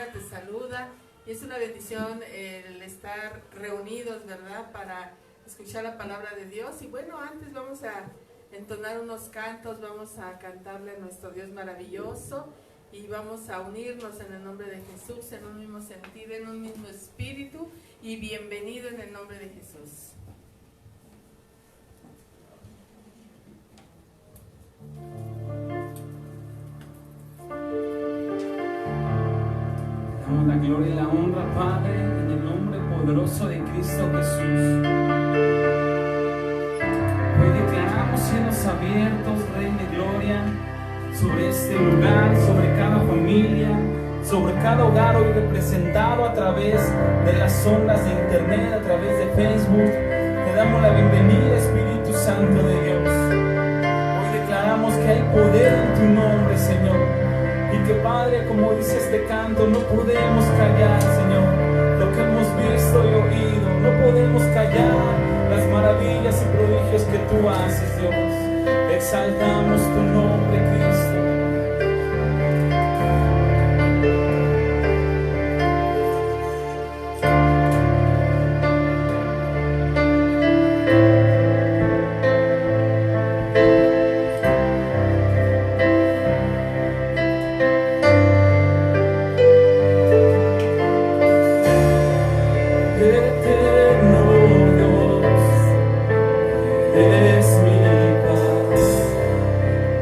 Mayra te saluda y es una bendición el estar reunidos, ¿verdad? Para escuchar la palabra de Dios. Y bueno, antes vamos a entonar unos cantos, vamos a cantarle a nuestro Dios maravilloso y vamos a unirnos en el nombre de Jesús, en un mismo sentido, en un mismo espíritu, y bienvenido en el nombre de Jesús. Damos la gloria y la honra, Padre, en el nombre poderoso de Cristo Jesús. Hoy declaramos cielos abiertos, Rey de Gloria, sobre este lugar, sobre cada familia, sobre cada hogar hoy representado a través de las ondas de internet, a través de Facebook. Te damos la bienvenida, Espíritu Santo de Dios. Hoy declaramos que hay poder en tu nombre, Señor. Y que, Padre, como dice este canto, no podemos callar, Señor, lo que hemos visto y oído. No podemos callar las maravillas y prodigios que tú haces, Dios. Exaltamos tu nombre, Cristo.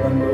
Cuando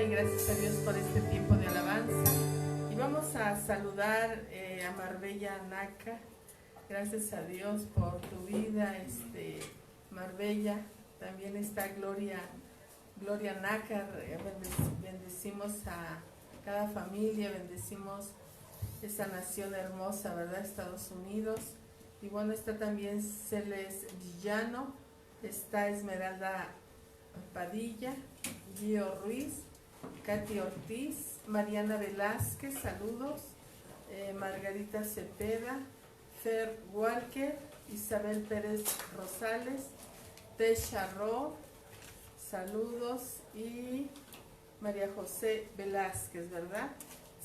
y gracias a Dios por este tiempo de alabanza. Y vamos a saludar a Marbella Naca. Gracias a Dios por tu vida, Marbella. También está Gloria Nácar. Bendecimos a cada familia, bendecimos esa nación hermosa, ¿verdad? Estados Unidos. Y bueno, está también Celes Villano, está Esmeralda Padilla, Gio Ruiz, Katy Ortiz, Mariana Velázquez, saludos, Margarita Cepeda, Fer Walker, Isabel Pérez Rosales, Tesha Ro, saludos, y María José Velázquez, ¿verdad?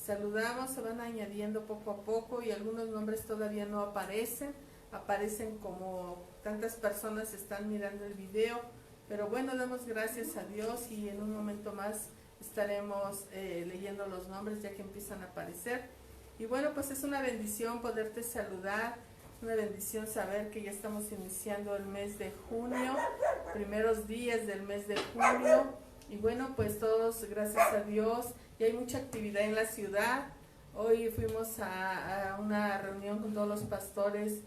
Saludamos, se van añadiendo poco a poco y algunos nombres todavía no aparecen como tantas personas están mirando el video, pero bueno, damos gracias a Dios y en un momento más estaremos leyendo los nombres ya que empiezan a aparecer. Y bueno, pues es una bendición poderte saludar, una bendición saber que ya estamos iniciando el mes de junio, primeros días del mes de junio, y bueno, pues todos, gracias a Dios, y hay mucha actividad en la ciudad. Hoy fuimos a una reunión con todos los pastores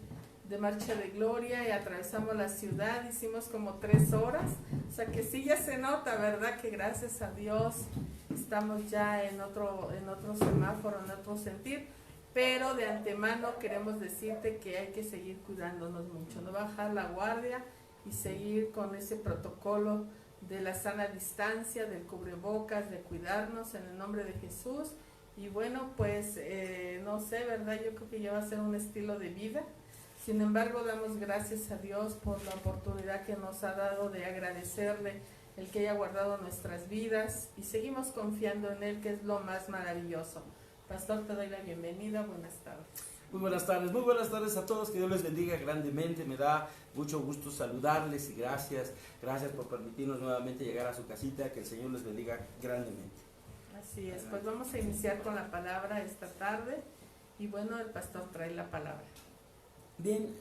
de Marcha de Gloria y atravesamos la ciudad, hicimos como 3 horas, o sea que sí ya se nota, ¿verdad? Que gracias a Dios estamos ya en otro semáforo, en otro sentir, pero de antemano queremos decirte que hay que seguir cuidándonos mucho, no bajar la guardia y seguir con ese protocolo de la sana distancia, del cubrebocas, de cuidarnos en el nombre de Jesús. Y bueno, pues no sé, ¿verdad? Yo creo que ya va a ser un estilo de vida. Sin embargo, damos gracias a Dios por la oportunidad que nos ha dado de agradecerle el que haya guardado nuestras vidas y seguimos confiando en Él, que es lo más maravilloso. Pastor, te doy la bienvenida. Buenas tardes. Muy buenas tardes a todos, que Dios les bendiga grandemente. Me da mucho gusto saludarles y gracias por permitirnos nuevamente llegar a su casita, que el Señor les bendiga grandemente. Así es, pues vamos a iniciar con la palabra esta tarde y bueno, el pastor trae la palabra. Bien,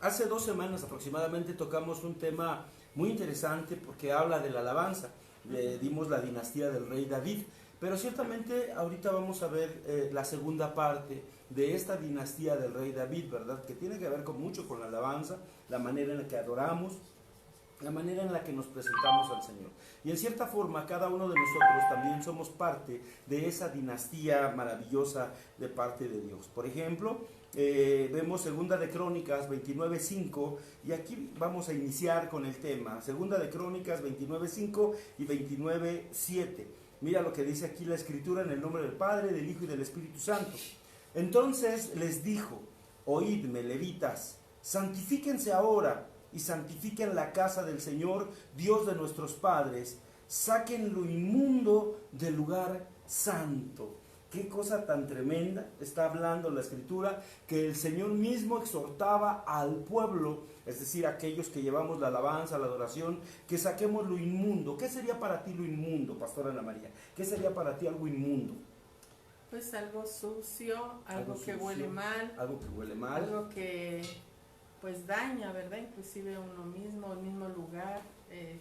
hace 2 semanas aproximadamente tocamos un tema muy interesante porque habla de la alabanza. Le dimos la dinastía del rey David, pero ciertamente ahorita vamos a ver la segunda parte de esta dinastía del rey David, ¿verdad? Que tiene que ver mucho con la alabanza, la manera en la que adoramos, la manera en la que nos presentamos al Señor. Y en cierta forma cada uno de nosotros también somos parte de esa dinastía maravillosa de parte de Dios. Por ejemplo, vemos Segunda de Crónicas 29:5 y aquí vamos a iniciar con el tema. Segunda de Crónicas 29:5 y 29:7. Mira lo que dice aquí la Escritura, en el nombre del Padre, del Hijo y del Espíritu Santo. Entonces les dijo: oídme, levitas, santifíquense ahora y santifiquen la casa del Señor, Dios de nuestros padres, saquen lo inmundo del lugar santo. Qué cosa tan tremenda está hablando la Escritura, que el Señor mismo exhortaba al pueblo, es decir, aquellos que llevamos la alabanza, la adoración, que saquemos lo inmundo. ¿Qué sería para ti lo inmundo, Pastora Ana María? ¿Qué sería para ti algo inmundo? Pues algo sucio, algo que huele mal, algo que pues daña, ¿verdad? Inclusive uno mismo, el mismo lugar,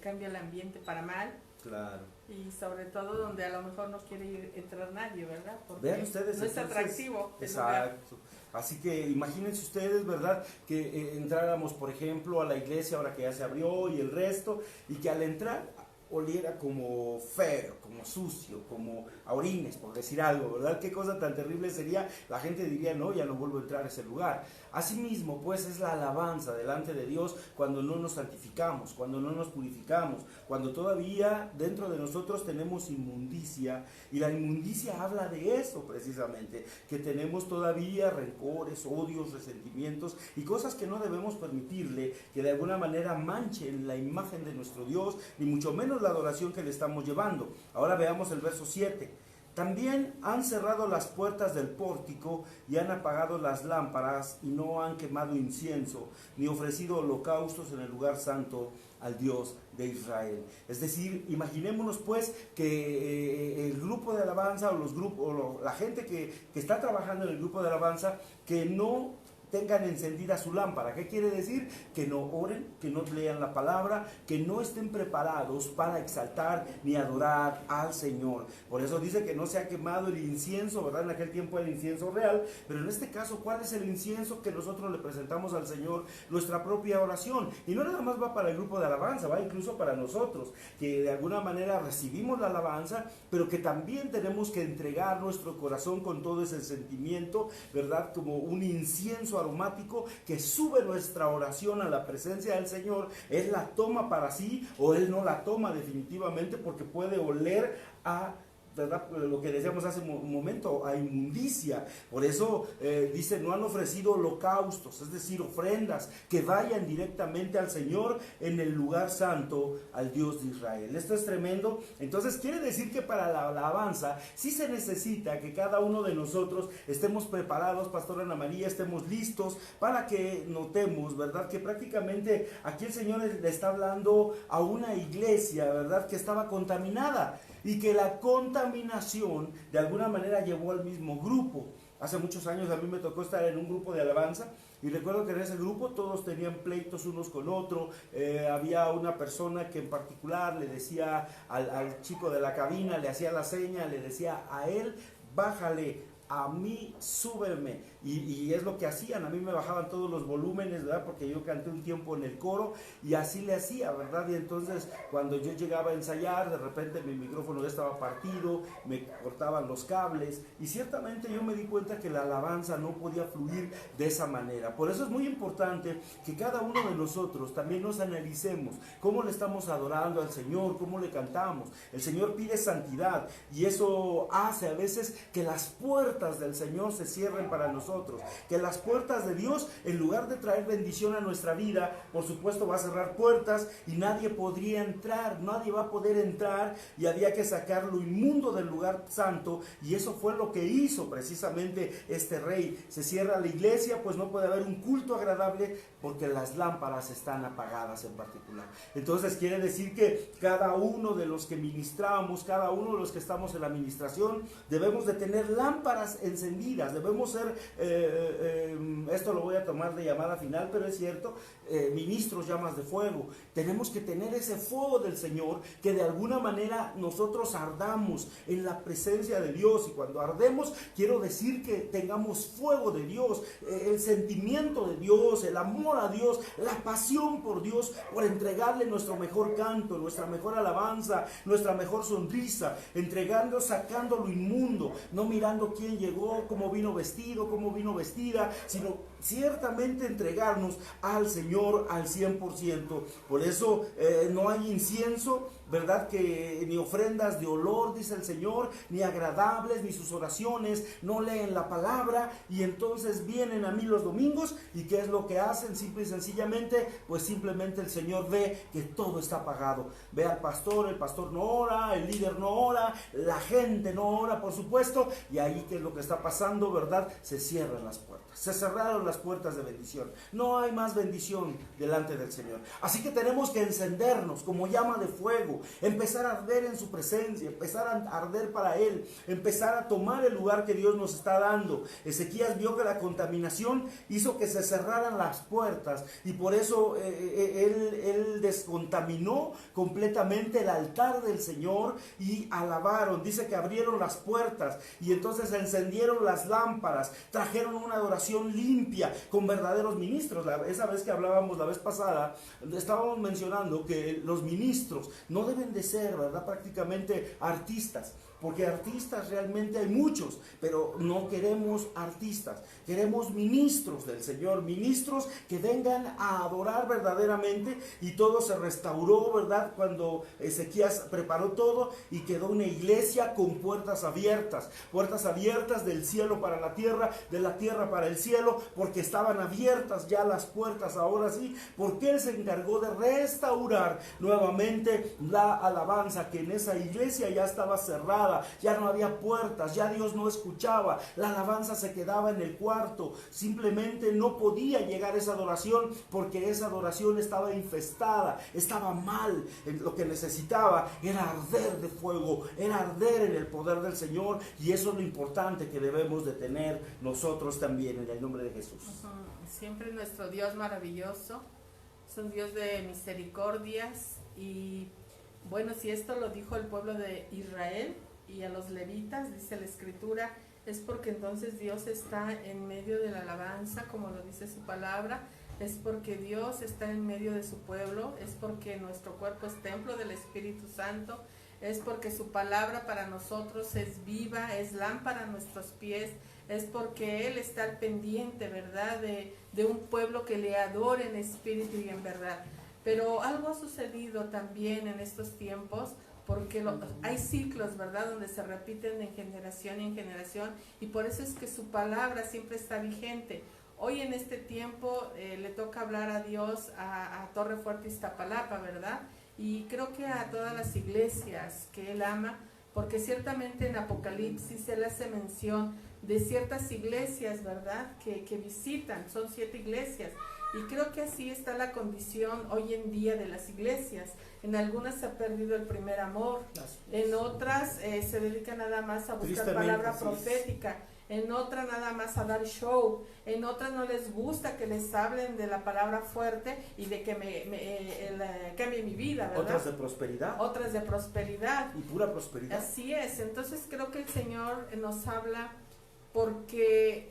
cambia el ambiente para mal. Claro. Y sobre todo donde a lo mejor no quiere entrar nadie, ¿verdad? Porque vean ustedes, no es atractivo. Exacto. Así que imagínense ustedes, ¿verdad? Que entráramos, por ejemplo, a la iglesia ahora que ya se abrió y el resto, y que al entrar oliera como feo, como sucio, como a orines, por decir algo, ¿verdad? Qué cosa tan terrible sería. La gente diría: no, ya no vuelvo a entrar a ese lugar. Asimismo, pues, es la alabanza delante de Dios cuando no nos santificamos, cuando no nos purificamos, cuando todavía dentro de nosotros tenemos inmundicia, y la inmundicia habla de eso precisamente, que tenemos todavía rencores, odios, resentimientos y cosas que no debemos permitirle que de alguna manera manchen la imagen de nuestro Dios, ni mucho menos la adoración que le estamos llevando. Ahora veamos el verso 7. También han cerrado las puertas del pórtico y han apagado las lámparas y no han quemado incienso ni ofrecido holocaustos en el lugar santo al Dios de Israel. Es decir, imaginémonos pues que el grupo de alabanza o los grupos, o la gente que está trabajando en el grupo de alabanza, que no tengan encendida su lámpara. ¿Qué quiere decir? Que no oren, que no lean la palabra, que no estén preparados para exaltar ni adorar al Señor. Por eso dice que no se ha quemado el incienso, ¿verdad? En aquel tiempo el incienso real, pero en este caso, ¿cuál es el incienso que nosotros le presentamos al Señor? Nuestra propia oración. Y no nada más va para el grupo de alabanza, va incluso para nosotros, que de alguna manera recibimos la alabanza, pero que también tenemos que entregar nuestro corazón con todo ese sentimiento, ¿verdad? Como un incienso aromático que sube nuestra oración a la presencia del Señor. Él la toma para sí o Él no la toma definitivamente, porque puede oler a, ¿verdad? Lo que decíamos hace un momento, a inmundicia. Por eso dice, no han ofrecido holocaustos, es decir, ofrendas que vayan directamente al Señor en el lugar santo, al Dios de Israel. Esto es tremendo. Entonces quiere decir que para la alabanza sí se necesita que cada uno de nosotros estemos preparados, Pastora Ana María, estemos listos para que notemos, ¿verdad? Que prácticamente aquí el Señor le está hablando a una iglesia, ¿verdad? Que estaba contaminada, y que la contaminación de alguna manera llevó al mismo grupo. Hace muchos años a mí me tocó estar en un grupo de alabanza, y recuerdo que en ese grupo todos tenían pleitos unos con otros. Había una persona que en particular le decía al chico de la cabina, le hacía la seña, le decía a él, bájale, a mí súbeme, y es lo que hacían. A mí me bajaban todos los volúmenes, ¿verdad? Porque yo canté un tiempo en el coro y así le hacía, ¿verdad? Y entonces cuando yo llegaba a ensayar, de repente mi micrófono ya estaba partido, me cortaban los cables, y ciertamente yo me di cuenta que la alabanza no podía fluir de esa manera. Por eso es muy importante que cada uno de nosotros también nos analicemos cómo le estamos adorando al Señor, cómo le cantamos. El Señor pide santidad, y eso hace a veces que las puertas del Señor se cierren para nosotros, que las puertas de Dios, en lugar de traer bendición a nuestra vida, por supuesto va a cerrar puertas y nadie podría entrar, nadie va a poder entrar, y había que sacar lo inmundo del lugar santo, y eso fue lo que hizo precisamente este rey. Se cierra la iglesia, pues no puede haber un culto agradable porque las lámparas están apagadas en particular. Entonces quiere decir que cada uno de los que ministramos, cada uno de los que estamos en la administración, debemos de tener lámparas encendidas, debemos ser, esto lo voy a tomar de llamada final, pero es cierto, ministros llamas de fuego. Tenemos que tener ese fuego del Señor, que de alguna manera nosotros ardamos en la presencia de Dios, y cuando ardemos quiero decir que tengamos fuego de Dios, el sentimiento de Dios, el amor a Dios, la pasión por Dios, por entregarle nuestro mejor canto, nuestra mejor alabanza, nuestra mejor sonrisa, entregando, sacando lo inmundo, no mirando quién llegó, cómo vino vestido, cómo vino vestida, sino ciertamente entregarnos al Señor al 100%. Por eso no hay incienso, ¿verdad? Que ni ofrendas de olor, dice el Señor, ni agradables, ni sus oraciones, no leen la palabra, y entonces vienen a mí los domingos, y ¿qué es lo que hacen? Simple y sencillamente, pues simplemente el Señor ve que todo está apagado. Ve al pastor, el pastor no ora, el líder no ora, la gente no ora, por supuesto, y ahí ¿qué es lo que está pasando, verdad? Se cierran las puertas, se cerraron las puertas de bendición, no hay más bendición delante del Señor. Así que tenemos que encendernos como llama de fuego, empezar a arder en su presencia, empezar a arder para Él, empezar a tomar el lugar que Dios nos está dando. Ezequías vio que la contaminación hizo que se cerraran las puertas, y por eso él descontaminó completamente el altar del Señor, y alabaron. Dice que abrieron las puertas, y entonces encendieron las lámparas, trajeron una adoración limpia con verdaderos ministros. Esa vez que hablábamos la vez pasada, estábamos mencionando que los ministros no deben de ser, ¿verdad?, prácticamente artistas, porque artistas realmente hay muchos, pero no queremos artistas, queremos ministros del Señor, ministros que vengan a adorar verdaderamente. Y todo se restauró, ¿verdad?, cuando Ezequías preparó todo, y quedó una iglesia con puertas abiertas del cielo para la tierra, de la tierra para el cielo, porque estaban abiertas ya las puertas, ahora sí, porque Él se encargó de restaurar nuevamente la alabanza, que en esa iglesia ya estaba cerrada, ya no había puertas, ya Dios no escuchaba, la alabanza se quedaba en el cuarto, simplemente no podía llegar esa adoración, porque esa adoración estaba infestada, estaba mal. Lo que necesitaba era arder de fuego, era arder en el poder del Señor, y eso es lo importante que debemos de tener nosotros también, en el nombre de Jesús. Jesús. Siempre nuestro Dios maravilloso, es un Dios de misericordias. Y bueno, si esto lo dijo el pueblo de Israel y a los levitas, dice la Escritura, es porque entonces Dios está en medio de la alabanza, como lo dice su palabra. Es porque Dios está en medio de su pueblo, es porque nuestro cuerpo es templo del Espíritu Santo, es porque su palabra para nosotros es viva, es lámpara a nuestros pies, es porque Él está al pendiente, ¿verdad?, de un pueblo que le adore en espíritu y en verdad. Pero algo ha sucedido también en estos tiempos, porque hay ciclos, ¿verdad?, donde se repiten de generación en generación, y por eso es que su palabra siempre está vigente. Hoy en este tiempo le toca hablar a Dios a Torre Fuerte Iztapalapa, ¿verdad? Y creo que a todas las iglesias que Él ama, porque ciertamente en Apocalipsis Él hace mención de ciertas iglesias, ¿verdad?, que visitan, son 7 iglesias. Y creo que así está la condición hoy en día de las iglesias. En algunas se ha perdido el primer amor, en otras se dedican nada más a buscar palabra profética, en otras nada más a dar show, en otras no les gusta que les hablen de la palabra fuerte y de que cambie mi vida, ¿verdad? Otras de prosperidad. Otras de prosperidad. Y pura prosperidad. Así es, entonces creo que el Señor nos habla porque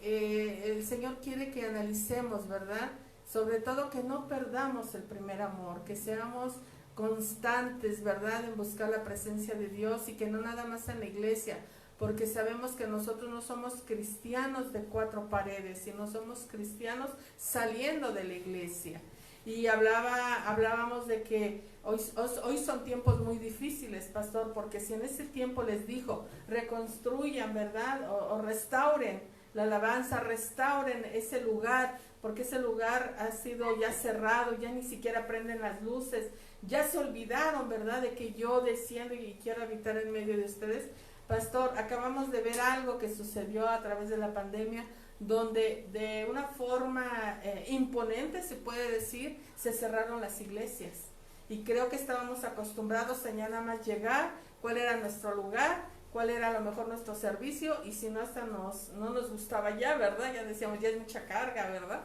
el Señor quiere que analicemos, ¿verdad? Sobre todo que no perdamos el primer amor, que seamos constantes, ¿verdad?, en buscar la presencia de Dios, y que no nada más en la iglesia, porque sabemos que nosotros no somos cristianos de 4 paredes, sino somos cristianos saliendo de la iglesia. Y hablábamos de que hoy son tiempos muy difíciles, pastor, porque si en ese tiempo les dijo, reconstruyan, ¿verdad?, o restauren la alabanza, restauren ese lugar, porque ese lugar ha sido ya cerrado, ya ni siquiera prenden las luces, ya se olvidaron, ¿verdad?, de que yo desciendo y quiero habitar en medio de ustedes. Pastor, acabamos de ver algo que sucedió a través de la pandemia, donde de una forma imponente, se puede decir, se cerraron las iglesias. Y creo que estábamos acostumbrados a ya nada más llegar, cuál era nuestro lugar, cuál era a lo mejor nuestro servicio, y si no, hasta no nos gustaba ya, ¿verdad? Ya decíamos, ya es mucha carga, ¿verdad?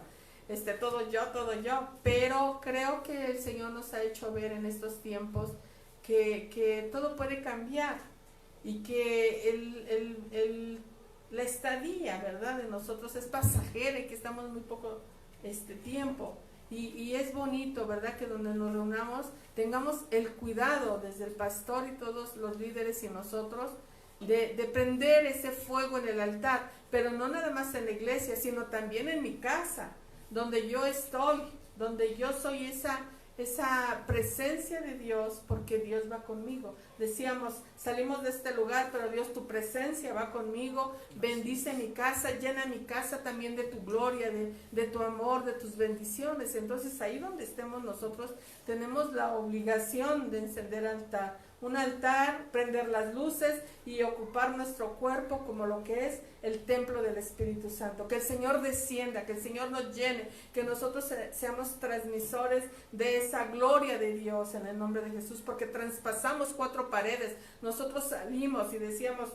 Todo yo. Pero creo que el Señor nos ha hecho ver en estos tiempos que todo puede cambiar, y que la estadía, ¿verdad?, de nosotros es pasajera, y que estamos muy poco tiempo. Y es bonito, ¿verdad?, que donde nos reunamos tengamos el cuidado desde el pastor y todos los líderes y nosotros de prender ese fuego en el altar, pero no nada más en la iglesia, sino también en mi casa, donde yo estoy, donde yo soy esa presencia de Dios, porque Dios va conmigo. Decíamos, salimos de este lugar, pero Dios, tu presencia va conmigo, bendice mi casa, llena mi casa también de tu gloria, de tu amor, de tus bendiciones. Entonces ahí donde estemos nosotros tenemos la obligación de encender un altar, prender las luces y ocupar nuestro cuerpo como lo que es el templo del Espíritu Santo. Que el Señor descienda, que el Señor nos llene, que nosotros seamos transmisores de esa gloria de Dios en el nombre de Jesús, porque traspasamos 4 paredes. Nosotros salimos y decíamos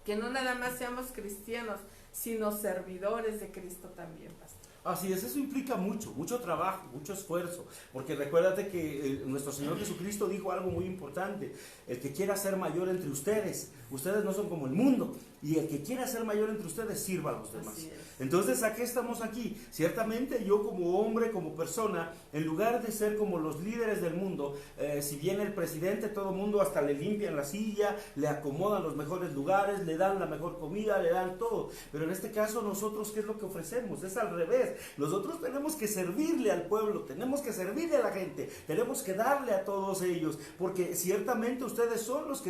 que no nada más seamos cristianos, sino servidores de Cristo también, pastor. Así es, eso implica mucho trabajo, mucho esfuerzo, porque recuérdate que nuestro Señor Jesucristo dijo algo muy importante: el que quiera ser mayor entre ustedes no son como el mundo, y el que quiera ser mayor entre ustedes sirva a los demás. Entonces, ¿a qué estamos aquí? Ciertamente yo como hombre, como persona, en lugar de ser como los líderes del mundo, si viene el presidente, todo el mundo hasta le limpian la silla, le acomodan los mejores lugares, le dan la mejor comida, le dan todo, pero en este caso nosotros, ¿qué es lo que ofrecemos? Es al revés. Nosotros tenemos que servirle al pueblo, tenemos que servirle a la gente, tenemos que darle a todos ellos, porque ciertamente ustedes son los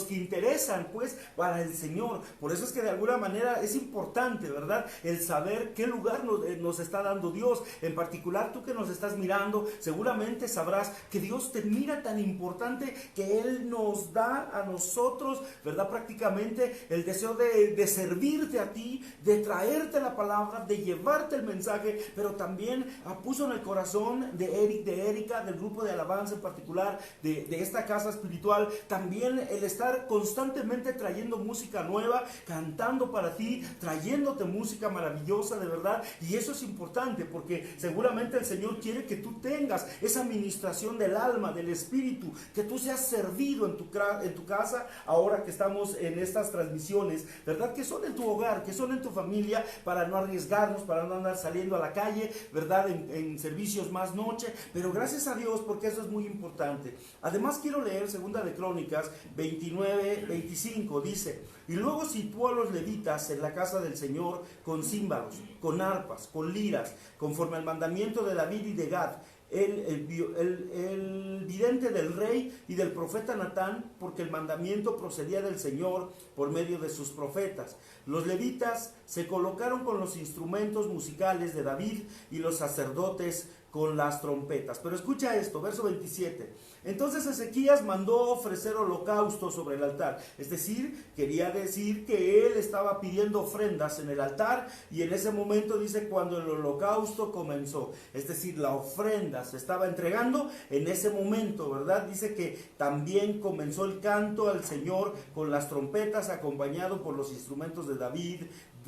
que interesan, pues, para el Señor. Por eso es que de alguna manera es importante, ¿verdad?, el saber qué lugar nos está dando Dios. En particular, tú que nos estás mirando, seguramente sabrás que Dios te mira tan importante que Él nos da a nosotros, ¿verdad?, prácticamente el deseo de servirte a ti, de traerte la palabra, de llevarte el mensaje, mensaje, pero también puso en el corazón de Eric, de Erika, del grupo de alabanza en particular, de esta casa espiritual, también el estar constantemente trayendo música nueva, cantando para ti, trayéndote música maravillosa de verdad. Y eso es importante porque seguramente el Señor quiere que tú tengas esa administración del alma, del espíritu, que tú seas servido en tu casa ahora que estamos en estas transmisiones, ¿verdad? Que son en tu hogar, que son en tu familia, para no arriesgarnos, para no andar saliendo a la calle, ¿verdad? En servicios más noche, pero gracias a Dios porque eso es muy importante. Además quiero leer 2 de Crónicas 29-25, dice: y luego situó a los levitas en la casa del Señor con címbalos, con arpas, con liras, conforme al mandamiento de David y de Gad, el vidente del rey y del profeta Natán, porque el mandamiento procedía del Señor por medio de sus profetas. Los levitas se colocaron con los instrumentos musicales de David y los sacerdotes con las trompetas. Pero escucha esto, verso 27. Entonces Ezequías mandó ofrecer holocausto sobre el altar. Es decir, quería decir que él estaba pidiendo ofrendas en el altar, y en ese momento dice cuando el holocausto comenzó. Es decir, la ofrenda se estaba entregando en ese momento, ¿verdad? Dice que también comenzó el canto al Señor con las trompetas, acompañado por los instrumentos de David,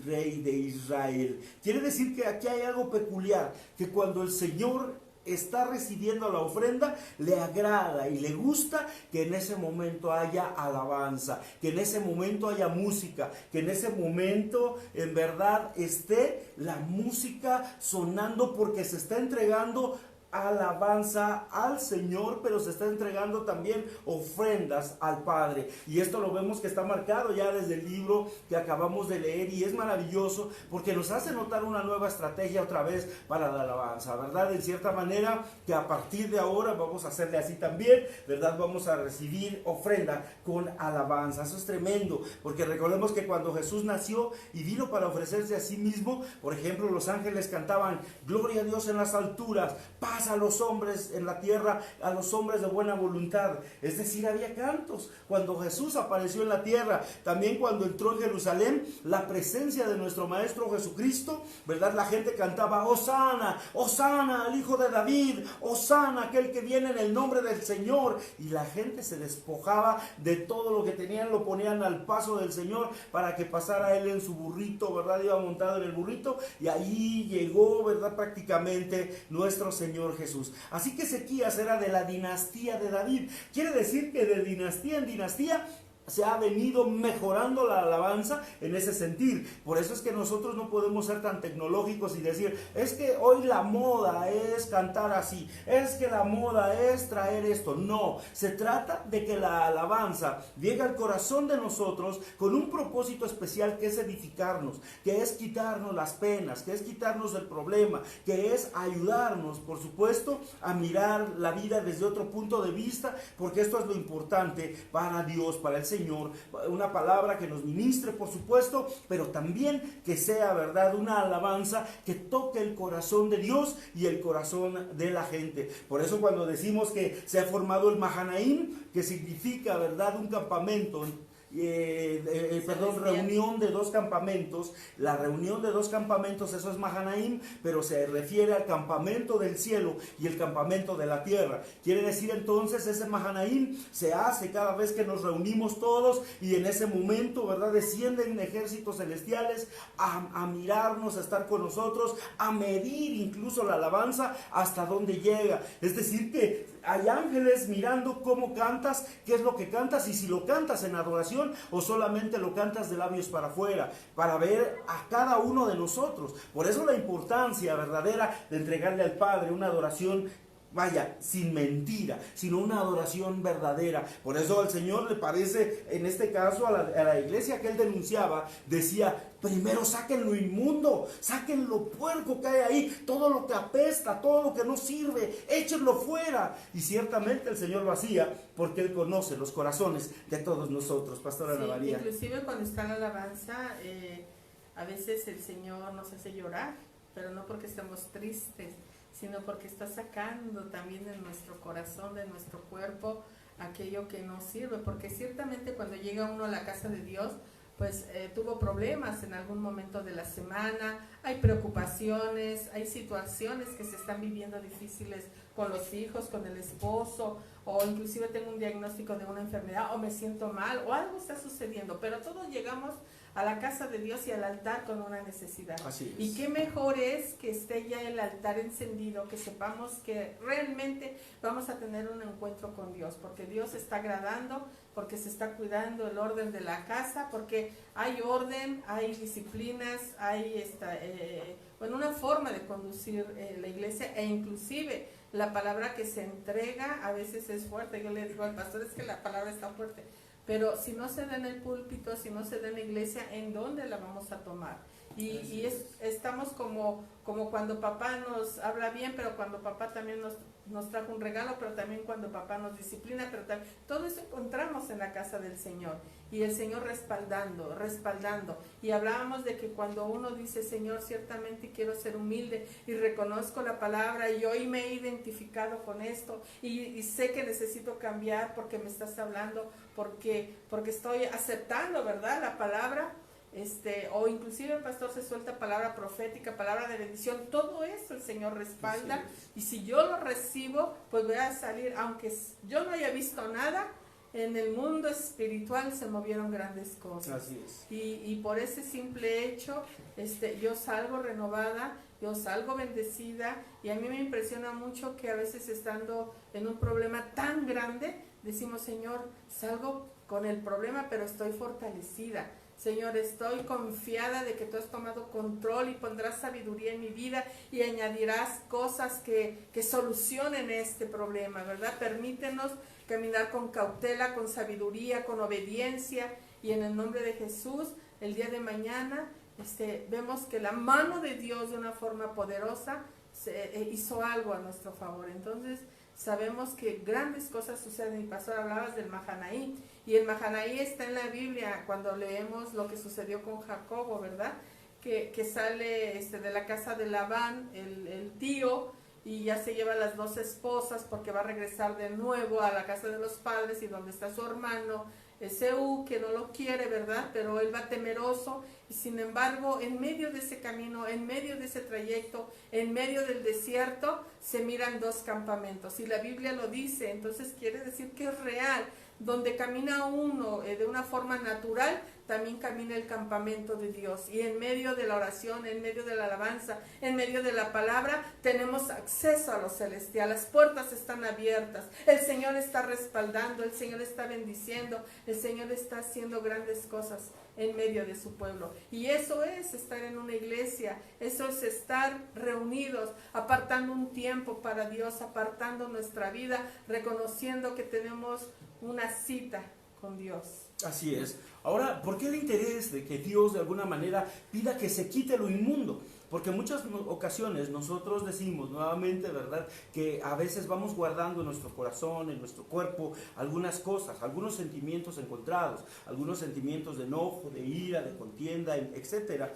rey de Israel. Quiere decir que aquí hay algo peculiar, que cuando el Señor está recibiendo la ofrenda, le agrada y le gusta que en ese momento haya alabanza, que en ese momento haya música, que en ese momento en verdad esté la música sonando, porque se está entregando alabanza al Señor, pero se está entregando también ofrendas al Padre. Y esto lo vemos que está marcado ya desde el libro que acabamos de leer, y es maravilloso porque nos hace notar una nueva estrategia otra vez para la alabanza, ¿verdad? En cierta manera que a partir de ahora vamos a hacerle así también, ¿verdad? Vamos a recibir ofrenda con alabanza. Eso es tremendo, porque recordemos que cuando Jesús nació y vino para ofrecerse a sí mismo, por ejemplo, los ángeles cantaban: gloria a Dios en las alturas, paz a los hombres en la tierra, a los hombres de buena voluntad. Es decir, había cantos cuando Jesús apareció en la tierra. También cuando entró en Jerusalén la presencia de nuestro Maestro Jesucristo, ¿verdad? La gente cantaba: Hosana, Hosana al Hijo de David, Hosana aquel que viene en el nombre del Señor. Y la gente se despojaba de todo lo que tenían, lo ponían al paso del Señor para que pasara él en su burrito, ¿verdad? Iba montado en el burrito, y ahí llegó, ¿verdad? Prácticamente nuestro Señor Jesús. Así que Ezequías era de la dinastía de David. Quiere decir que de dinastía en dinastía se ha venido mejorando la alabanza en ese sentido. Por eso es que nosotros no podemos ser tan tecnológicos y decir: es que hoy la moda es cantar así, es que la moda es traer esto. No, se trata de que la alabanza llegue al corazón de nosotros con un propósito especial, que es edificarnos, que es quitarnos las penas, que es quitarnos el problema, que es ayudarnos, por supuesto, a mirar la vida desde otro punto de vista, porque esto es lo importante para Dios, para el Señor. Una palabra que nos ministre, por supuesto, pero también que sea, ¿verdad?, una alabanza que toque el corazón de Dios y el corazón de la gente. Por eso cuando decimos que se ha formado el Mahanaim, que significa, ¿verdad?, un campamento, reunión de dos campamentos. La reunión de dos campamentos, eso es Mahanaim, pero se refiere al campamento del cielo y el campamento de la tierra. Quiere decir entonces, ese Mahanaim se hace cada vez que nos reunimos todos, y en ese momento, ¿verdad?, descienden ejércitos celestiales a mirarnos, a estar con nosotros, a medir incluso la alabanza hasta dónde llega. Es decir, que hay ángeles mirando cómo cantas, qué es lo que cantas, y si lo cantas en adoración o solamente lo cantas de labios para afuera, para ver a cada uno de nosotros. Por eso la importancia verdadera de entregarle al Padre una adoración, vaya, sin mentira, sino una adoración verdadera. Por eso al Señor le parece, en este caso a la iglesia que él denunciaba, decía: primero saquen lo inmundo, saquen lo puerco que hay ahí, todo lo que apesta, todo lo que no sirve, échenlo fuera. Y ciertamente el Señor lo hacía porque Él conoce los corazones de todos nosotros. Pastora Ana María. Inclusive cuando está la alabanza, a veces el Señor nos hace llorar, pero no porque estemos tristes, sino porque está sacando también de nuestro corazón, de nuestro cuerpo, aquello que no sirve. Porque ciertamente cuando llega uno a la casa de Dios, pues tuvo problemas en algún momento de la semana, hay preocupaciones, hay situaciones que se están viviendo difíciles con los hijos, con el esposo, o inclusive tengo un diagnóstico de una enfermedad, o me siento mal, o algo está sucediendo, pero todos llegamos a la casa de Dios y al altar con una necesidad. Así es. Y qué mejor es que esté ya el altar encendido, que sepamos que realmente vamos a tener un encuentro con Dios, porque Dios está agradando, porque se está cuidando el orden de la casa, porque hay orden, hay disciplinas, hay una forma de conducir la iglesia, e inclusive la palabra que se entrega a veces es fuerte. Yo le digo al pastor, es que la palabra está fuerte, pero si no se da en el púlpito, si no se da en la iglesia, ¿en dónde la vamos a tomar? Estamos como cuando papá nos habla bien, pero cuando papá también nos trajo un regalo, pero también cuando papá nos disciplina, pero también, todo eso encontramos en la casa del Señor, y el Señor respaldando, y hablábamos de que cuando uno dice, Señor, ciertamente quiero ser humilde, y reconozco la palabra, y hoy me he identificado con esto, y sé que necesito cambiar porque me estás hablando, porque estoy aceptando, ¿verdad?, la palabra, o inclusive el pastor se suelta palabra profética, palabra de bendición, todo eso el Señor respalda, y si yo lo recibo, pues voy a salir, aunque yo no haya visto nada, en el mundo espiritual se movieron grandes cosas. Así es. Y por ese simple hecho, yo salgo renovada, yo salgo bendecida, y a mí me impresiona mucho que a veces estando en un problema tan grande, decimos, Señor, salgo con el problema, pero estoy fortalecida. Señor, estoy confiada de que tú has tomado control y pondrás sabiduría en mi vida y añadirás cosas que solucionen este problema, ¿verdad? Permítenos caminar con cautela, con sabiduría, con obediencia, y en el nombre de Jesús, el día de mañana, vemos que la mano de Dios de una forma poderosa hizo algo a nuestro favor. Entonces, sabemos que grandes cosas suceden. Y pastor, hablabas del Mahanaí, y el Mahanaí está en la Biblia cuando leemos lo que sucedió con Jacobo, ¿verdad? Que sale de la casa de Labán, el tío, y ya se lleva las 2 esposas porque va a regresar de nuevo a la casa de los padres, y donde está su hermano Esaú, que no lo quiere, ¿verdad? Pero él va temeroso, y sin embargo, en medio de ese camino, en medio de ese trayecto, en medio del desierto, se miran 2 campamentos, y la Biblia lo dice. Entonces quiere decir que es real. Donde camina uno de una forma natural, también camina el campamento de Dios, y en medio de la oración, en medio de la alabanza, en medio de la palabra, tenemos acceso a lo celestial. Las puertas están abiertas, el Señor está respaldando, el Señor está bendiciendo, el Señor está haciendo grandes cosas en medio de su pueblo, y eso es estar en una iglesia, eso es estar reunidos, apartando un tiempo para Dios, apartando nuestra vida, reconociendo que tenemos una cita con Dios. Así es. Ahora, ¿por qué el interés de que Dios de alguna manera pida que se quite lo inmundo? Porque en muchas ocasiones nosotros decimos nuevamente, ¿verdad?, que a veces vamos guardando en nuestro corazón, en nuestro cuerpo, algunas cosas, algunos sentimientos encontrados, algunos sentimientos de enojo, de ira, de contienda, etcétera.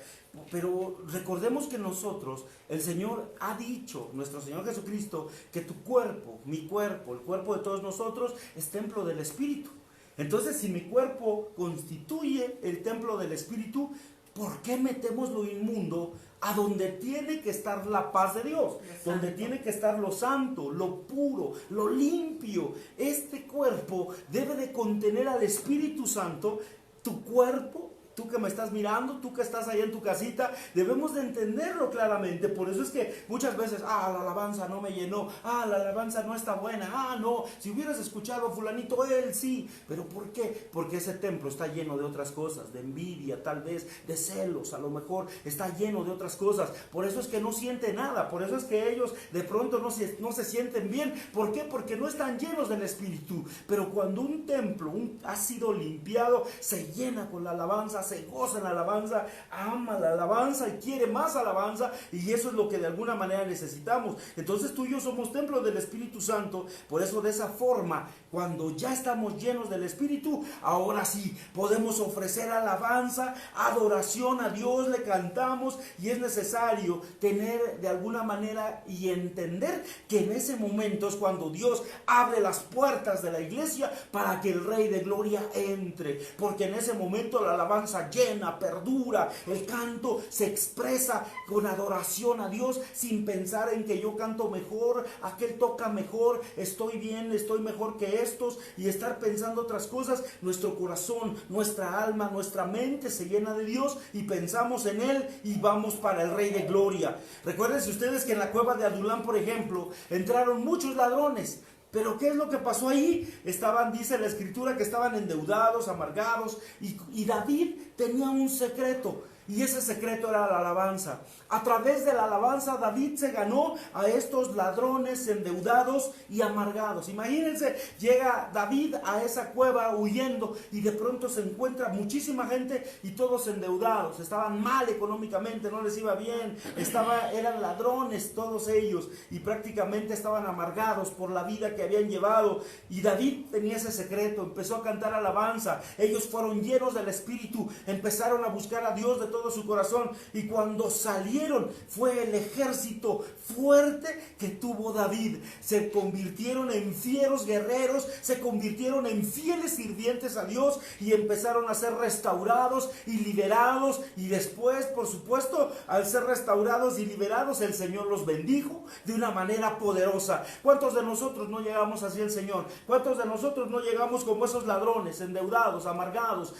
Pero recordemos que nosotros, el Señor ha dicho, nuestro Señor Jesucristo, que tu cuerpo, mi cuerpo, el cuerpo de todos nosotros, es templo del Espíritu. Entonces, si mi cuerpo constituye el templo del Espíritu, ¿por qué metemos lo inmundo a donde tiene que estar la paz de Dios? Donde tiene que estar lo santo, lo puro, lo limpio. Este cuerpo debe de contener al Espíritu Santo. Tu cuerpo, tú que me estás mirando, tú que estás ahí en tu casita, debemos de entenderlo claramente. Por eso es que muchas veces, la alabanza no me llenó, la alabanza no está buena, no, si hubieras escuchado a fulanito, él sí. ¿Pero por qué? Porque ese templo está lleno de otras cosas, de envidia, tal vez, de celos, a lo mejor está lleno de otras cosas. Por eso es que no siente nada, por eso es que ellos de pronto no se sienten bien. ¿Por qué? Porque no están llenos del Espíritu. Pero cuando un templo ha sido limpiado, se llena con la alabanza, se goza en la alabanza, ama la alabanza y quiere más alabanza, y eso es lo que de alguna manera necesitamos. Entonces tú y yo somos templo del Espíritu Santo. Por eso, de esa forma, cuando ya estamos llenos del Espíritu, ahora sí podemos ofrecer alabanza, adoración a Dios, le cantamos, y es necesario tener de alguna manera y entender que en ese momento es cuando Dios abre las puertas de la iglesia para que el Rey de Gloria entre, porque en ese momento la alabanza alabanza llena, perdura. El canto se expresa con adoración a Dios sin pensar en que yo canto mejor, aquel toca mejor, estoy bien, estoy mejor que estos, y estar pensando otras cosas. Nuestro corazón, nuestra alma, nuestra mente se llena de Dios y pensamos en Él y vamos para el Rey de Gloria. Recuérdense ustedes que en la cueva de Adulán, por ejemplo, entraron muchos ladrones. Pero ¿qué es lo que pasó ahí? Estaban, dice la escritura, que estaban endeudados, amargados, y David tenía un secreto, y ese secreto era la alabanza. A través de la alabanza David se ganó a estos ladrones endeudados y amargados. Imagínense, llega David a esa cueva huyendo y de pronto se encuentra muchísima gente y todos endeudados. Estaban mal económicamente, no les iba bien, eran ladrones todos ellos y prácticamente estaban amargados por la vida que habían llevado. Y David tenía ese secreto, empezó a cantar alabanza. Ellos fueron llenos del Espíritu, empezaron a buscar a Dios de todo su corazón, y cuando salieron fue el ejército fuerte que tuvo David. Se convirtieron en fieros guerreros, se convirtieron en fieles sirvientes a Dios y empezaron a ser restaurados y liberados. Y después, por supuesto, al ser restaurados y liberados, el Señor los bendijo de una manera poderosa. ¿Cuántos de nosotros no llegamos así al Señor? ¿Cuántos de nosotros no llegamos como esos ladrones, endeudados, amargados,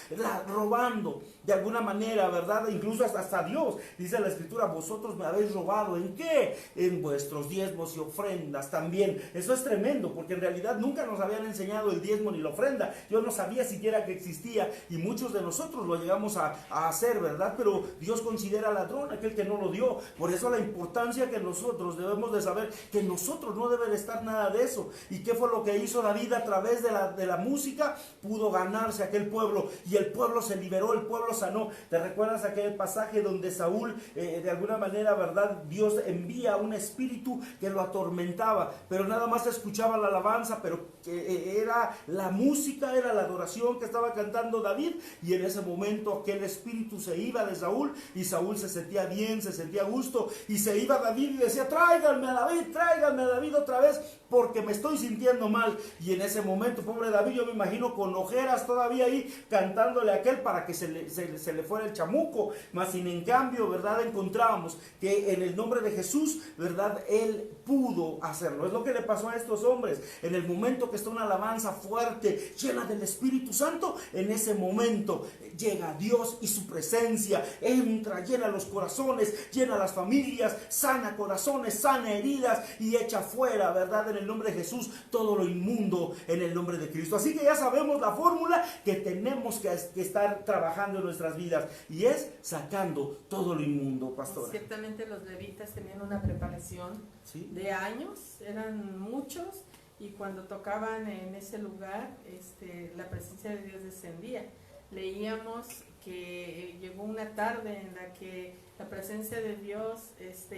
robando de alguna manera, verdad? Incluso hasta Dios, dice la escritura, vosotros me habéis robado. ¿En qué? En vuestros diezmos y ofrendas también. Eso es tremendo, porque en realidad nunca nos habían enseñado el diezmo ni la ofrenda. Yo no sabía siquiera que existía, y muchos de nosotros lo llegamos a hacer, ¿verdad? Pero Dios considera ladrón aquel que no lo dio. Por eso la importancia que nosotros debemos de saber que nosotros no debe de estar nada de eso. ¿Y qué fue lo que hizo David a través de la música? Pudo ganarse aquel pueblo, y el pueblo se liberó, el pueblo sanó. ¿Te recuerdas aquel pasaje donde Saúl, de alguna manera, verdad, Dios envía un espíritu que lo atormentaba, pero nada más escuchaba la alabanza, pero era la música, era la adoración que estaba cantando David, y en ese momento aquel espíritu se iba de Saúl, y Saúl se sentía bien, se sentía a gusto, y se iba David y decía, tráiganme a David otra vez, porque me estoy sintiendo mal. Y en ese momento, pobre David, yo me imagino con ojeras todavía ahí, cantándole a aquel para que se le fuera el chamuco. Mas sin en cambio, verdad, encontramos que en el nombre de Jesús, verdad, Él pudo hacerlo. Es lo que le pasó a estos hombres. En el momento que está una alabanza fuerte, llena del Espíritu Santo, en ese momento llega Dios y su presencia entra, llena los corazones, llena las familias, sana corazones, sana heridas y echa fuera, verdad, en el nombre de Jesús, todo lo inmundo en el nombre de Cristo. Así que ya sabemos la fórmula que tenemos que estar trabajando en nuestras vidas, y es sacando todo lo inmundo, pastora. Ciertamente los levitas tenían una preparación, ¿sí?, de años, eran muchos, y cuando tocaban en ese lugar, la presencia de Dios descendía. Leíamos que llegó una tarde en la que la presencia de Dios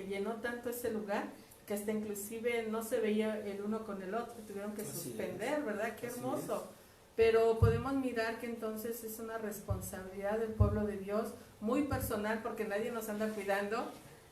llenó tanto ese lugar que hasta inclusive no se veía el uno con el otro, tuvieron que suspender, ¿verdad? Qué hermoso. Pero podemos mirar que entonces es una responsabilidad del pueblo de Dios, muy personal, porque nadie nos anda cuidando,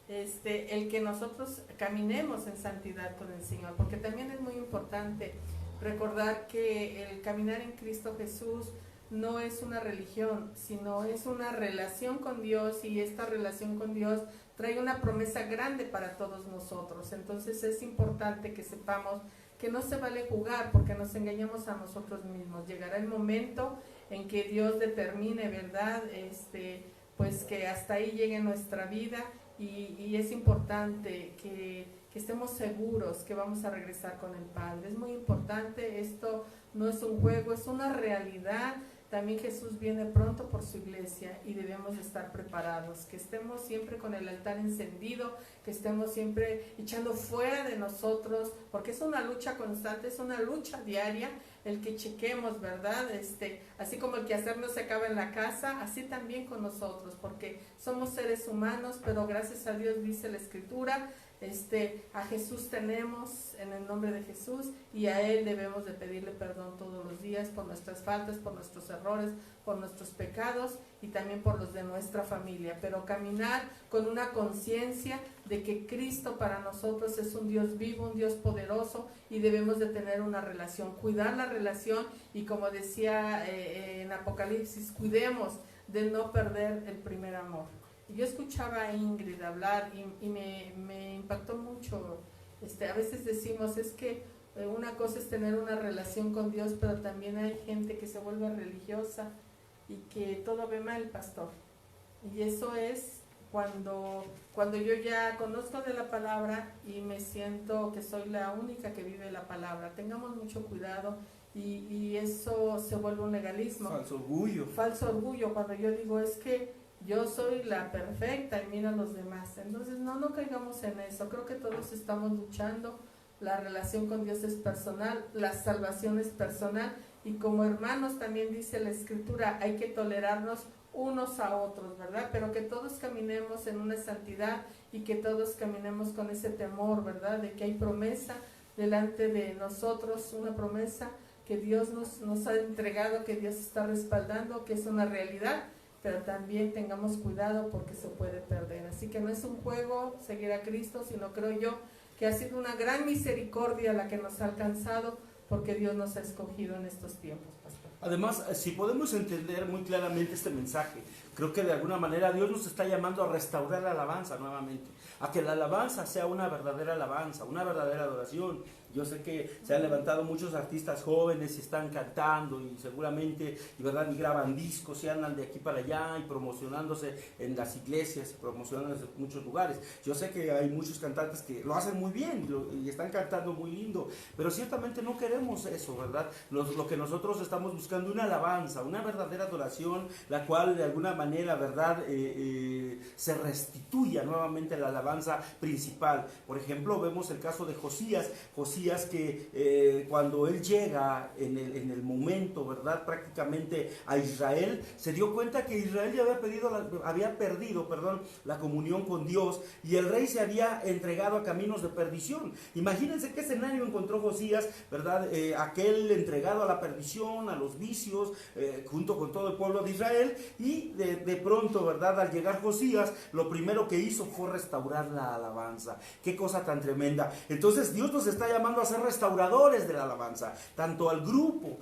el que nosotros caminemos en santidad con el Señor, porque también es muy importante recordar que el caminar en Cristo Jesús no es una religión, sino es una relación con Dios, y esta relación con Dios trae una promesa grande para todos nosotros. Entonces es importante que sepamos que no se vale jugar, porque nos engañamos a nosotros mismos. Llegará el momento en que Dios determine, ¿verdad?, pues que hasta ahí llegue nuestra vida, y es importante que estemos seguros que vamos a regresar con el Padre. Es muy importante, esto no es un juego, es una realidad. También Jesús viene pronto por su iglesia y debemos de estar preparados, que estemos siempre con el altar encendido, que estemos siempre echando fuera de nosotros, porque es una lucha constante, es una lucha diaria, el que chequemos, ¿verdad? Así como el quehacer no se acaba en la casa, así también con nosotros, porque somos seres humanos, pero gracias a Dios, dice la Escritura, a Jesús tenemos en el nombre de Jesús, y a Él debemos de pedirle perdón todos los días por nuestras faltas, por nuestros errores, por nuestros pecados, y también por los de nuestra familia, pero caminar con una conciencia de que Cristo para nosotros es un Dios vivo, un Dios poderoso, y debemos de tener una relación, cuidar la relación, y como decía en Apocalipsis, cuidemos de no perder el primer amor. Y yo escuchaba a Ingrid hablar y me impactó mucho. A veces decimos, es que una cosa es tener una relación con Dios, pero también hay gente que se vuelve religiosa y que todo ve mal, pastor. Y eso es cuando yo ya conozco de la palabra y me siento que soy la única que vive la palabra. Tengamos mucho cuidado y eso se vuelve un legalismo. Falso orgullo. Falso orgullo, cuando yo digo es que yo soy la perfecta y mira a los demás. Entonces no caigamos en eso. Creo que todos estamos luchando. La relación con Dios es personal, la salvación es personal, y como hermanos también dice la Escritura, hay que tolerarnos unos a otros, ¿verdad? Pero que todos caminemos en una santidad y que todos caminemos con ese temor, ¿verdad? De que hay promesa delante de nosotros, una promesa que Dios nos ha entregado, que Dios está respaldando, que es una realidad, pero también tengamos cuidado porque se puede perder. Así que no es un juego seguir a Cristo, sino creo yo que ha sido una gran misericordia la que nos ha alcanzado, porque Dios nos ha escogido en estos tiempos, pastor. Además, si podemos entender muy claramente este mensaje, creo que de alguna manera Dios nos está llamando a restaurar la alabanza nuevamente, a que la alabanza sea una verdadera alabanza, una verdadera adoración. Yo sé que se han levantado muchos artistas jóvenes y están cantando y seguramente, y verdad, y graban discos y andan de aquí para allá y promocionándose en las iglesias, promocionándose en muchos lugares. Yo sé que hay muchos cantantes que lo hacen muy bien y están cantando muy lindo, pero ciertamente no queremos eso, ¿verdad? Lo que nosotros estamos buscando, una alabanza, una verdadera adoración, la cual de alguna manera, ¿verdad? Se restituya nuevamente la alabanza principal. Por ejemplo, vemos el caso de Josías que cuando él llega en el momento, ¿verdad? Prácticamente a Israel, se dio cuenta que Israel ya había perdido la comunión con Dios, y el rey se había entregado a caminos de perdición. Imagínense qué escenario encontró Josías, ¿verdad? Aquel entregado a la perdición, a los vicios, junto con todo el pueblo de Israel, y de pronto, ¿verdad? Al llegar Josías, lo primero que hizo fue restaurar la alabanza. Qué cosa tan tremenda. Entonces Dios nos está llamando a ser restauradores de la alabanza, tanto al grupo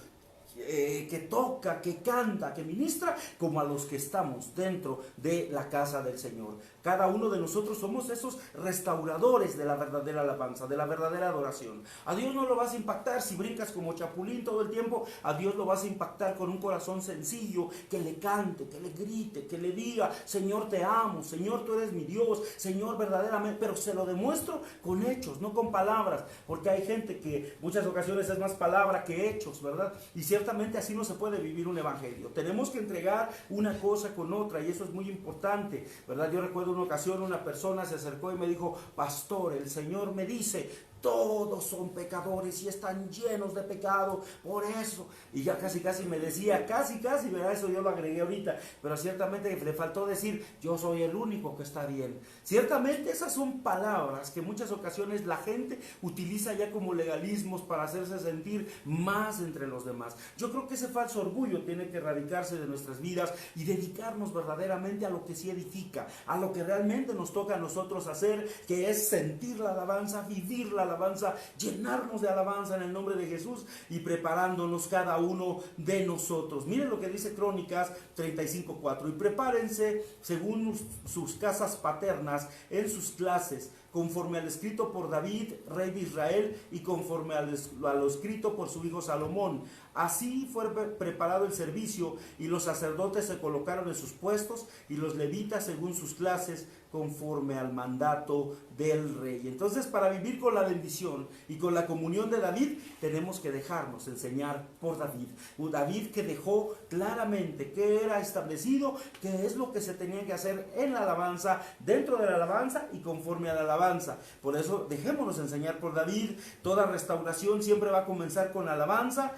que toca, que canta, que ministra, como a los que estamos dentro de la casa del Señor. Cada uno de nosotros somos esos restauradores de la verdadera alabanza, de la verdadera adoración. A Dios no lo vas a impactar si brincas como chapulín todo el tiempo. A Dios lo vas a impactar con un corazón sencillo, que le cante, que le grite, que le diga: Señor, te amo, Señor, tú eres mi Dios, Señor, verdaderamente. Pero se lo demuestro con hechos, no con palabras, porque hay gente que muchas ocasiones es más palabra que hechos, ¿verdad? Y ciertamente así no se puede vivir un evangelio. Tenemos que entregar una cosa con otra, y eso es muy importante, ¿verdad? Yo recuerdo una ocasión, una persona se acercó y me dijo: pastor, el Señor me dice, todos son pecadores y están llenos de pecado, por eso. Y ya casi me decía, casi, ¿verdad? Eso yo lo agregué ahorita, pero ciertamente le faltó decir: yo soy el único que está bien. Ciertamente esas son palabras que en muchas ocasiones la gente utiliza ya como legalismos para hacerse sentir más entre los demás. Yo creo que ese falso orgullo tiene que erradicarse de nuestras vidas y dedicarnos verdaderamente a lo que sí edifica, a lo que realmente nos toca a nosotros hacer, que es sentir la alabanza, vivir la alabanza, llenarnos de alabanza en el nombre de Jesús y preparándonos cada uno de nosotros. Miren lo que dice Crónicas 35:4: y prepárense según sus casas paternas en sus clases, conforme al escrito por David, rey de Israel, y conforme a lo escrito por su hijo Salomón. Así fue preparado el servicio, y los sacerdotes se colocaron en sus puestos, y los levitas según sus clases, conforme al mandato del rey. Entonces, para vivir con la bendición y con la comunión de David, tenemos que dejarnos enseñar por David. David, que dejó claramente que era establecido, que es lo que se tenía que hacer en la alabanza, dentro de la alabanza y conforme a la alabanza. Por eso, dejémonos enseñar por David. Toda restauración siempre va a comenzar con alabanza.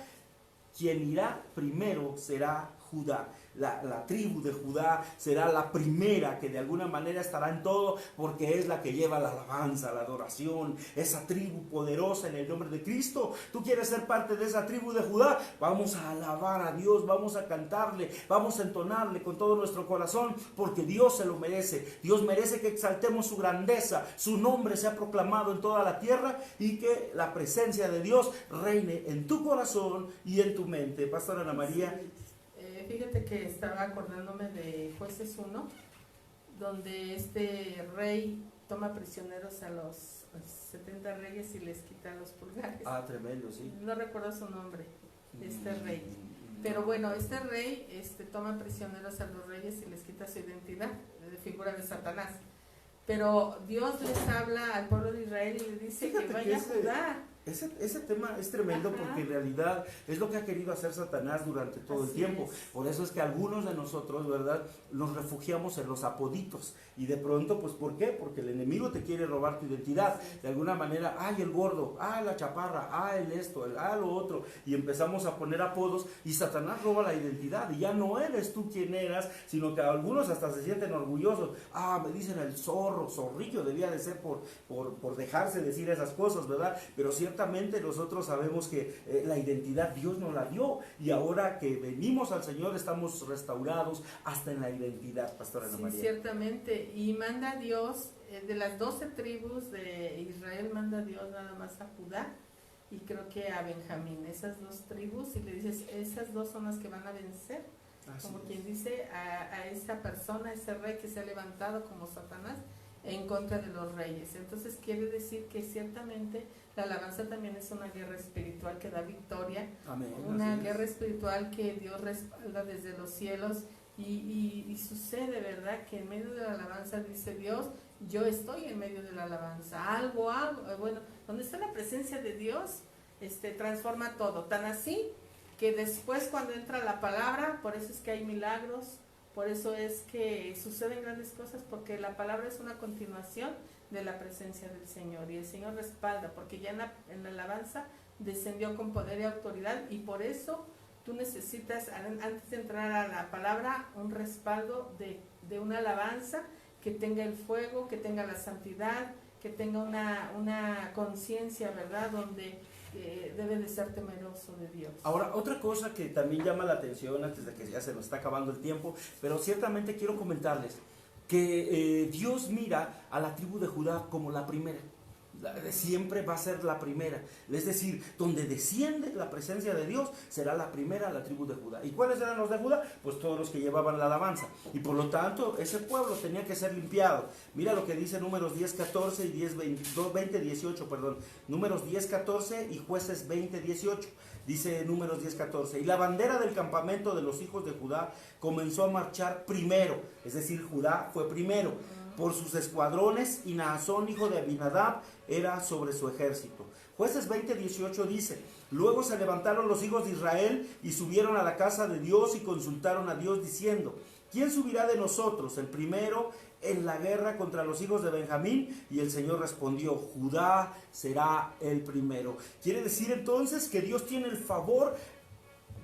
Quien irá primero será Judá. La tribu de Judá será la primera que de alguna manera estará en todo, porque es la que lleva la alabanza, la adoración, esa tribu poderosa en el nombre de Cristo. Tú quieres ser parte de esa tribu de Judá, vamos a alabar a Dios, vamos a cantarle, vamos a entonarle con todo nuestro corazón, porque Dios se lo merece. Dios merece que exaltemos su grandeza, su nombre sea proclamado en toda la tierra, y que la presencia de Dios reine en tu corazón y en tu mente. Pastora Ana María. fíjate que estaba acordándome de Jueces 1, donde este rey toma prisioneros a los 70 reyes y les quita los pulgares. Ah, tremendo, sí. No recuerdo su nombre, este rey. Pero bueno, este rey toma prisioneros a los reyes y les quita su identidad, de figura de Satanás. Pero Dios les habla al pueblo de Israel y le dice que vaya a Judá. Ese tema es tremendo. Ajá. Porque en realidad es lo que ha querido hacer Satanás durante todo el Así tiempo. es. Por eso es que algunos de nosotros, ¿verdad?, nos refugiamos en los apoditos. Y de pronto, pues, ¿por qué? Porque el enemigo te quiere robar tu identidad. De alguna manera, ¡ay, el gordo! ¡ay, la chaparra! ¡ay, el esto! ¡ay, lo otro! Y empezamos a poner apodos y Satanás roba la identidad. Y ya no eres tú quien eras, sino que algunos hasta se sienten orgullosos. ¡Ah, me dicen el zorro! Zorrillo debía de ser por dejarse decir esas cosas, ¿verdad? Pero ciertamente nosotros sabemos que la identidad Dios nos la dio. Y ahora que venimos al Señor estamos restaurados hasta en la identidad, Pastora Ana Sí, María. ciertamente. Y manda Dios, de las 12 tribus de Israel, manda Dios nada más a Judá y creo que a Benjamín, esas 2 tribus, y le dices, esas 2 son las que van a vencer, Así como es. quien dice, a esa persona, a ese rey que se ha levantado como Satanás en contra de los reyes. Entonces quiere decir que ciertamente la alabanza también es una guerra espiritual que da victoria, Amén. una Así es. guerra espiritual que Dios respalda desde los cielos. Y sucede, ¿verdad? Que en medio de la alabanza dice Dios, yo estoy en medio de la alabanza, algo, bueno, donde está la presencia de Dios, transforma todo, tan así que después cuando entra la palabra, por eso es que hay milagros, por eso es que suceden grandes cosas, porque la palabra es una continuación de la presencia del Señor, y el Señor respalda, porque ya en la alabanza descendió con poder y autoridad, y por eso tú necesitas, antes de entrar a la palabra, un respaldo de una alabanza que tenga el fuego, que tenga la santidad, que tenga una conciencia, ¿verdad?, donde debe de ser temeroso de Dios. Ahora, otra cosa que también llama la atención antes de que ya se nos está acabando el tiempo, pero ciertamente quiero comentarles que Dios mira a la tribu de Judá como la primera. Siempre va a ser la primera, es decir, donde desciende la presencia de Dios será la primera la tribu de Judá. ¿Y cuáles eran los de Judá? Pues todos los que llevaban la alabanza, y por lo tanto ese pueblo tenía que ser limpiado. Mira lo que dice Números 10:14 y 20:18, perdón, Números 10:14 y Jueces 20:18. Dice Números 10:14, y la bandera del campamento de los hijos de Judá comenzó a marchar primero, es decir, Judá fue primero por sus escuadrones, y Naasón, hijo de Abinadab, era sobre su ejército. Jueces 20:18 dice, luego se levantaron los hijos de Israel y subieron a la casa de Dios y consultaron a Dios diciendo, ¿quién subirá de nosotros el primero en la guerra contra los hijos de Benjamín? Y el Señor respondió, Judá será el primero. Quiere decir entonces que Dios tiene el favor.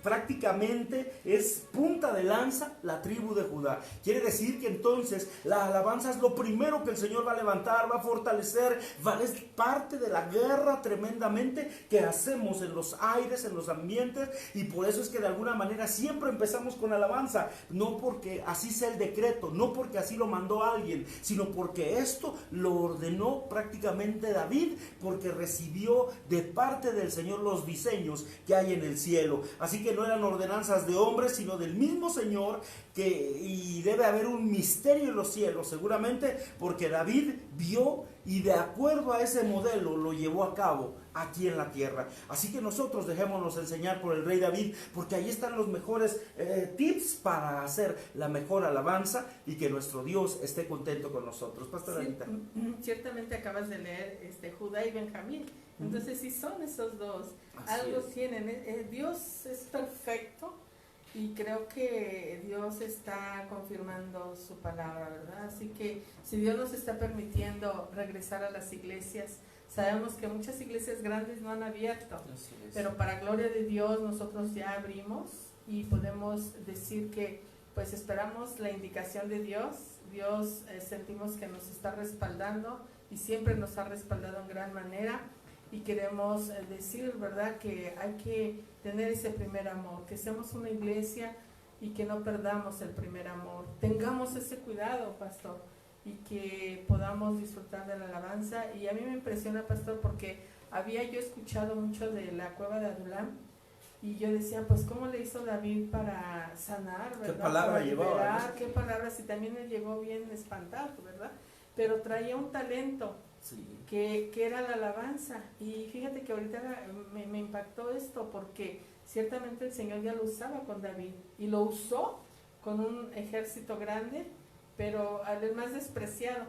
Prácticamente es punta de lanza la tribu de Judá. Quiere decir que entonces la alabanza es lo primero que el Señor va a levantar, va a fortalecer, es parte de la guerra tremendamente que hacemos en los aires, en los ambientes, y por eso es que de alguna manera siempre empezamos con alabanza, no porque así sea el decreto, no porque así lo mandó alguien, sino porque esto lo ordenó prácticamente David, porque recibió de parte del Señor los diseños que hay en el cielo. Así que no eran ordenanzas de hombres, sino del mismo Señor, y debe haber un misterio en los cielos, seguramente, porque David vio y de acuerdo a ese modelo lo llevó a cabo aquí en la tierra. Así que nosotros dejémonos enseñar por el rey David, porque ahí están los mejores tips para hacer la mejor alabanza y que nuestro Dios esté contento con nosotros. Pastor Anita. Ciertamente acabas de leer Judá y Benjamín. Entonces sí son esos dos. Así Algo es. tienen. Dios es perfecto y creo que Dios está confirmando su palabra, ¿verdad? Así que si Dios nos está permitiendo regresar a las iglesias, sabemos que muchas iglesias grandes no han abierto, pero para gloria de Dios nosotros ya abrimos y podemos decir que pues esperamos la indicación de Dios. Dios sentimos que nos está respaldando y siempre nos ha respaldado en gran manera. Y queremos decir, ¿verdad?, que hay que tener ese primer amor, que seamos una iglesia y que no perdamos el primer amor. Tengamos ese cuidado, pastor, y que podamos disfrutar de la alabanza. Y a mí me impresiona, pastor, porque había yo escuchado mucho de la cueva de Adulam, Y yo decía, pues, ¿cómo le hizo David para sanar, verdad? ¿Qué palabra para llevaba, liberar, ¿no? qué palabras, y también él llegó bien espantado, ¿verdad? Pero traía un talento Sí. que era la alabanza. Y fíjate que ahorita me impactó esto, porque ciertamente el Señor ya lo usaba con David, y lo usó con un ejército grande, pero al más despreciado.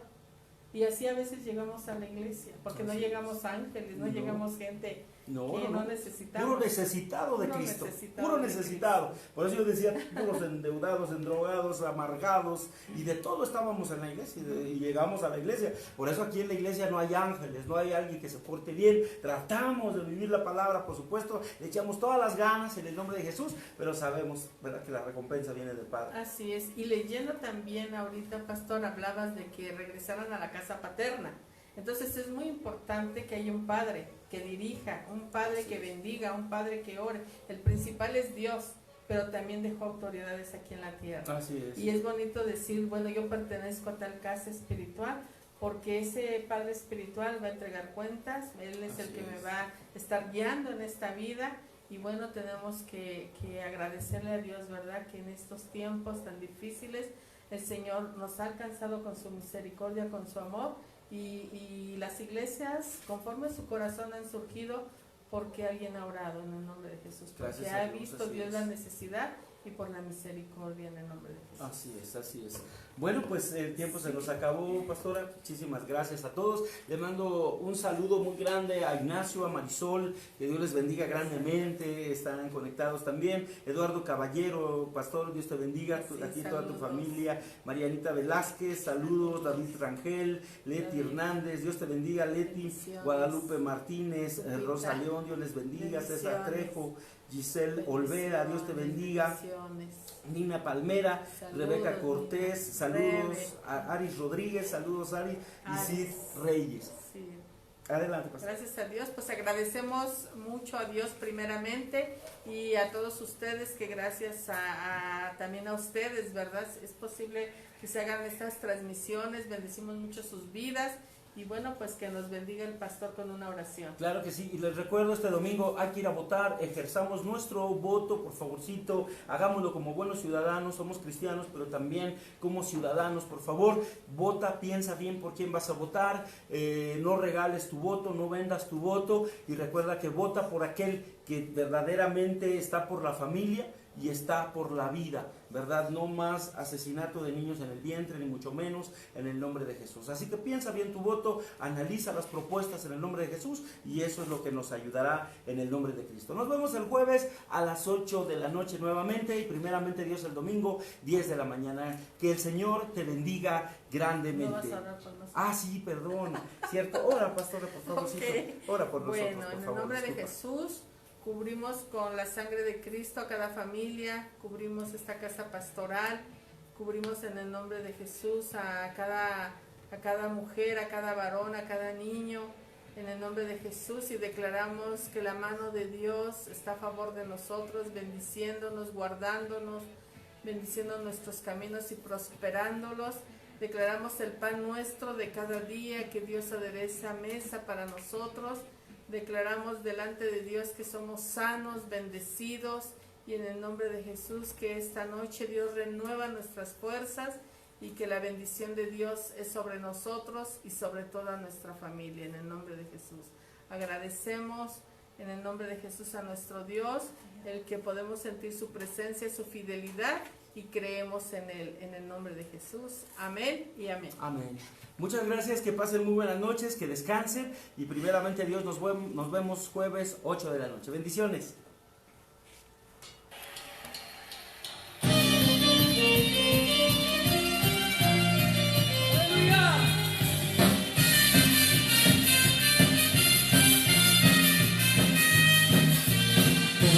Y así a veces llegamos a la iglesia, porque no Así llegamos es. ángeles, no No. llegamos gente No, que no, no necesitamos. puro necesitado de Puro Cristo, necesitado puro de necesitado. Por eso yo decía, puros endeudados, endrogados, amargados, y de todo estábamos en la iglesia, y llegamos a la iglesia. Por eso aquí en la iglesia no hay ángeles, no hay alguien que se porte bien. Tratamos de vivir la palabra, por supuesto, le echamos todas las ganas en el nombre de Jesús, pero sabemos, ¿verdad?, que la recompensa viene del Padre. Así es. Y leyendo también ahorita, pastor, hablabas de que regresaran a la casa paterna. Entonces es muy importante que haya un padre que dirija, un padre que bendiga, un padre que ore. El principal es Dios, pero también dejó autoridades aquí en la tierra. Así es. Y es bonito decir, bueno, yo pertenezco a tal casa espiritual, porque ese padre espiritual va a entregar cuentas, él es el que me va a estar guiando en esta vida. Y bueno, tenemos que agradecerle a Dios, ¿verdad?, que en estos tiempos tan difíciles el Señor nos ha alcanzado con su misericordia, con su amor. Y las iglesias, conforme su corazón, han surgido porque alguien ha orado en el nombre de Jesús, porque Gracias a ha Dios, visto así Dios es. la necesidad y por la misericordia en el nombre de Jesús. Así es, así es. Bueno, pues el tiempo se nos acabó, pastora. Muchísimas gracias a todos. Le mando un saludo muy grande a Ignacio, a Marisol, que Dios les bendiga grandemente. Están conectados también. Eduardo Caballero, pastor, Dios te bendiga. Sí, A ti y toda tu saludos. familia. Marianita Velázquez, saludos. David Rangel, Leti David. Hernández, Dios te bendiga. Leti, Bendiciones. Guadalupe Martínez, Lupita. Rosa León, Dios les bendiga. César Bendiciones. Trejo, Giselle Olvera, Dios te bendiga. Bendiciones. Nina Palmera, Saludos, Rebeca Cortés, Nina. saludos Rebe. a Aris Rodríguez, saludos Ari y Aris. Sid Reyes. Sí. Adelante, pastor. Gracias a Dios, pues agradecemos mucho a Dios primeramente y a todos ustedes, que gracias también a ustedes, ¿verdad? Es posible que se hagan estas transmisiones, bendecimos mucho sus vidas y bueno, pues que nos bendiga el pastor con una oración. Claro que sí, y les recuerdo, este domingo hay que ir a votar, ejerzamos nuestro voto, por favorcito, hagámoslo como buenos ciudadanos, somos cristianos, pero también como ciudadanos, por favor, vota, piensa bien por quién vas a votar, no regales tu voto, no vendas tu voto, y recuerda que vota por aquel que verdaderamente está por la familia y está por la vida, ¿verdad? No más asesinato de niños en el vientre, ni mucho menos en el nombre de Jesús. Así que piensa bien tu voto, analiza las propuestas en el nombre de Jesús y eso es lo que nos ayudará en el nombre de Cristo. Nos vemos el jueves a las 8 de la noche nuevamente y primeramente Dios el domingo 10 de la mañana. Que el Señor te bendiga grandemente. ¿No vas a orar por nosotros? Ah, sí, perdón, cierto. Ora, pastora, por favor. Ok. Ora por nosotros, Bueno, por en el favor, nombre de disculpa. Jesús, cubrimos con la sangre de Cristo a cada familia, cubrimos esta casa pastoral, cubrimos en el nombre de Jesús a cada mujer, a cada varón, a cada niño, en el nombre de Jesús, y declaramos que la mano de Dios está a favor de nosotros, bendiciéndonos, guardándonos, bendiciendo nuestros caminos y prosperándolos. Declaramos el pan nuestro de cada día, que Dios adereza mesa para nosotros. Declaramos delante de Dios que somos sanos, bendecidos, y en el nombre de Jesús que esta noche Dios renueva nuestras fuerzas y que la bendición de Dios es sobre nosotros y sobre toda nuestra familia, en el nombre de Jesús. Agradecemos en el nombre de Jesús a nuestro Dios, el que podemos sentir su presencia, su fidelidad, y creemos en Él, en el nombre de Jesús. Amén y amén. Amén. Muchas gracias, que pasen muy buenas noches, que descansen y primeramente Dios nos vemos jueves 8 de la noche. Bendiciones.